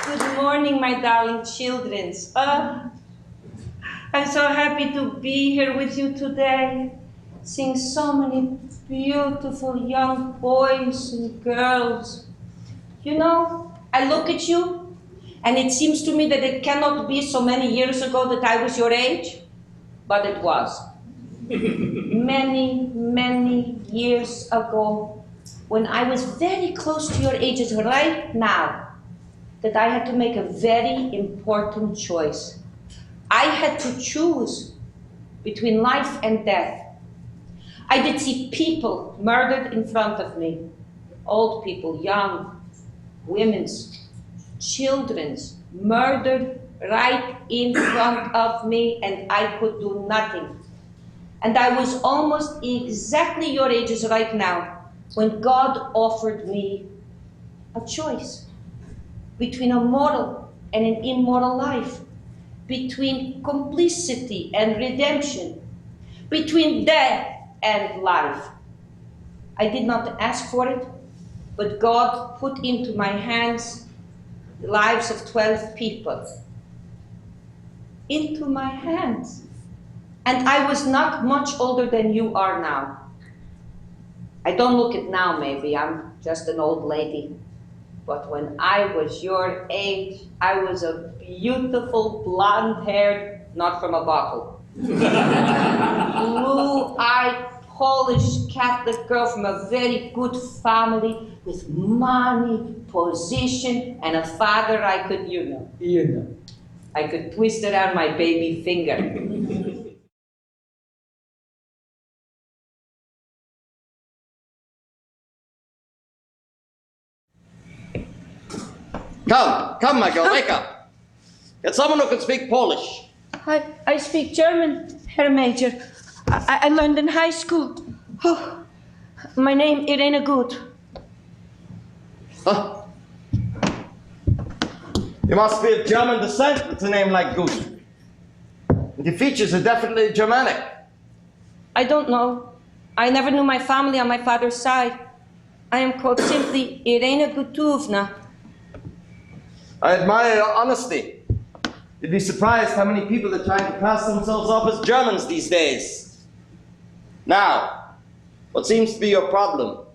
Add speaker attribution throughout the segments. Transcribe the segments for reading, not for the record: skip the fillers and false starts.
Speaker 1: Good morning, my darling children. I'm so happy to be here with you today, seeing so many beautiful young boys and girls. You know, I look at you, and it seems to me that it cannot be so many years ago that I was your age, but it was. Many, many years ago, when I was very close to your ages right now, that I had to make a very important choice. I had to choose between life and death. I did see people murdered in front of me. Old people, young, women's, children's, murdered right in front of me, and I could do nothing. And I was almost exactly your ages right now when God offered me a choice between a mortal and an immoral life, between complicity and redemption, between death and life. I did not ask for it, but God put into my hands the lives of 12 people. Into my hands. And I was not much older than you are now. I don't look it now, maybe. I'm just an old lady. But when I was your age, I was a beautiful, blonde-haired, not from a bottle, blue-eyed, Polish Catholic girl from a very good family with money, position, and a father I could, I could twist around my baby finger.
Speaker 2: Come, my girl, wake up. Get someone who can speak Polish.
Speaker 1: I speak German, Herr Major. I learned in high school. Oh, my name, Irena Gut.
Speaker 2: Huh? You must be of German descent with a name like Gut. The features are definitely Germanic.
Speaker 1: I don't know. I never knew my family on my father's side. I am called simply Irena Gutovna.
Speaker 2: I admire your honesty. You'd be surprised how many people are trying to pass themselves off as Germans these days. Now, what seems to be your problem?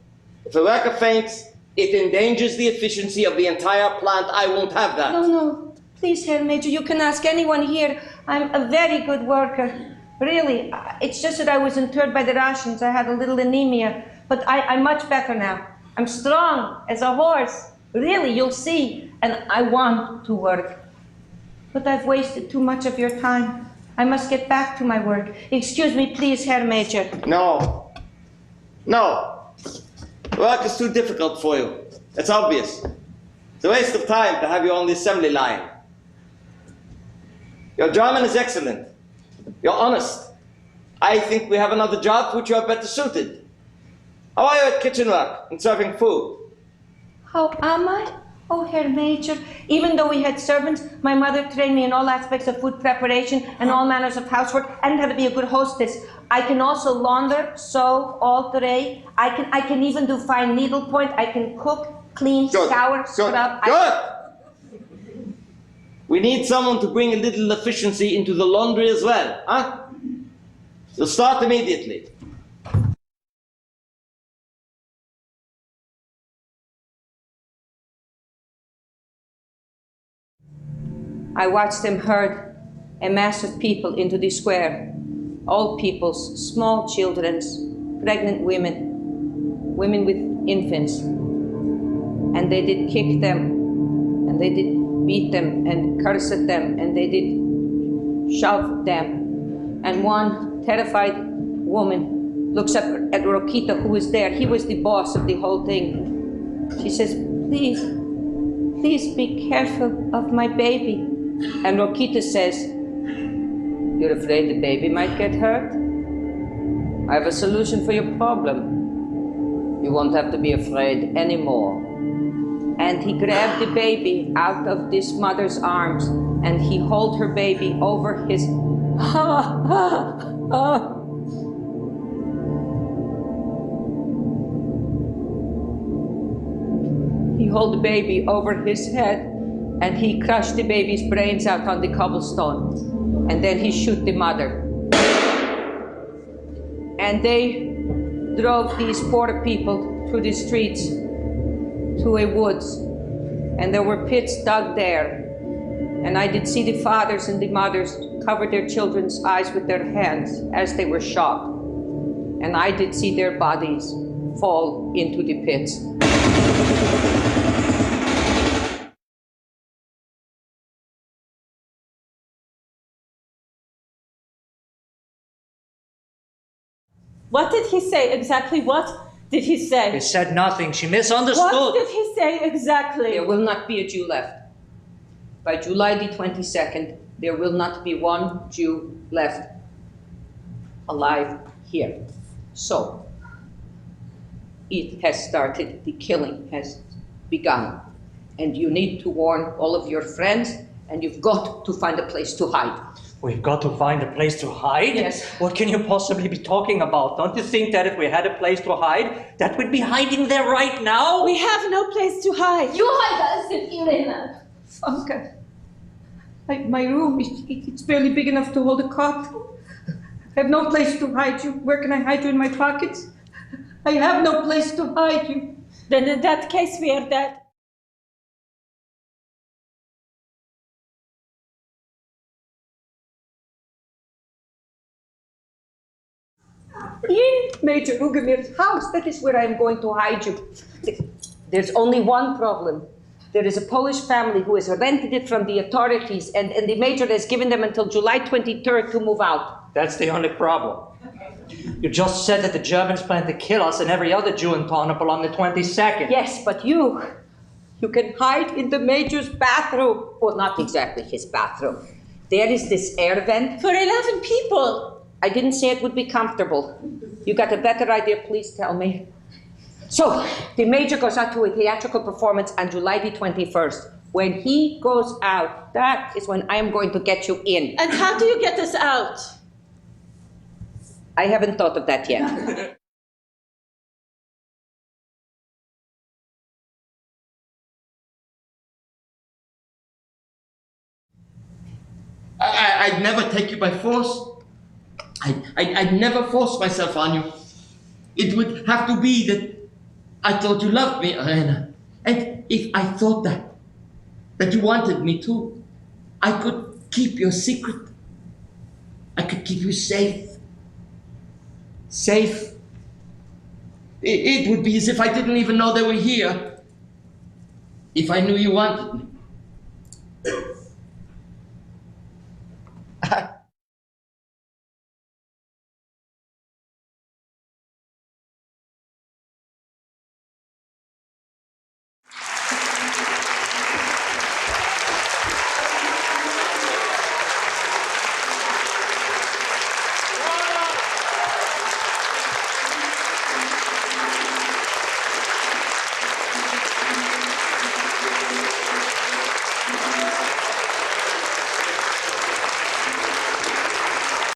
Speaker 2: If a worker faints, it endangers the efficiency of the entire plant. I won't have that.
Speaker 1: No. Please, Herr Major, you can ask anyone here. I'm a very good worker. Really, it's just that I was interred by the Russians. I had a little anemia, but I'm much better now. I'm strong as a horse. Really, you'll see. And I want to work. But I've wasted too much of your time. I must get back to my work. Excuse me, please, Herr Major.
Speaker 2: No. Work is too difficult for you. It's obvious. It's a waste of time to have you on the assembly line. Your German is excellent. You're honest. I think we have another job for which you are better suited. How are you at kitchen work and serving food?
Speaker 1: How am I? Oh, Herr Major, even though we had servants, my mother trained me in all aspects of food preparation and all manners of housework, and how to be a good hostess. I can also launder, sew, alter. I can even do fine needlepoint. I can cook, clean, scour, scrub.
Speaker 2: Good. We need someone to bring a little efficiency into the laundry as well, huh? So start immediately.
Speaker 1: I watched them herd a mass of people into the square. Old peoples, small children's, pregnant women, women with infants. And they did kick them, and they did beat them, and curse at them, and they did shove them. And one terrified woman looks up at Rokita, who was there. He was the boss of the whole thing. She says, please be careful of my baby. And Rokita says, you're afraid the baby might get hurt? I have a solution for your problem. You won't have to be afraid anymore. And he grabbed the baby out of this mother's arms, and he held her baby over his... He held the baby over his head and he crushed the baby's brains out on the cobblestone, and then he shoot the mother. And they drove these poor people through the streets to a woods, and there were pits dug there. And I did see the fathers and the mothers cover their children's eyes with their hands as they were shot. And I did see their bodies fall into the pits.
Speaker 3: What did he say exactly? What did he say?
Speaker 4: He said nothing. She misunderstood.
Speaker 3: What did he say exactly?
Speaker 1: There will not be a Jew left. By July the 22nd, there will not be one Jew left alive here. So, it has started, the killing has begun. And you need to warn all of your friends, and you've got to find a place to hide.
Speaker 4: We've got to find a place to hide?
Speaker 1: Yes.
Speaker 4: What can you possibly be talking about? Don't you think that if we had a place to hide, that we'd be hiding there right now?
Speaker 3: We have no place to hide.
Speaker 5: You hide us in Irena.
Speaker 1: Funka, my room, it's barely big enough to hold a cot. I have no place to hide you. Where can I hide you? In my pockets? I have no place to hide you.
Speaker 3: Then in that case, we are dead.
Speaker 1: In Major Rugemir's house, that is where I am going to hide you. There's only one problem. There is a Polish family who has rented it from the authorities, and the Major has given them until July 23rd to move out.
Speaker 4: That's the only problem. You just said that the Germans plan to kill us and every other Jew in Tarnopol on the 22nd.
Speaker 1: Yes, but you can hide in the Major's bathroom. Well, not exactly his bathroom. There is this air vent.
Speaker 3: For 11 people.
Speaker 1: I didn't say it would be comfortable. You got a better idea, please tell me. So, the Major goes out to a theatrical performance on July the 21st. When he goes out, that is when I am going to get you in.
Speaker 3: And how do you get us out?
Speaker 1: I haven't thought of that yet.
Speaker 2: I'd never take you by force. I'd never force myself on you. It would have to be that I thought you loved me, Irena. And if I thought that you wanted me to, I could keep your secret. I could keep you safe. Safe. It would be as if I didn't even know they were here. If I knew you wanted me.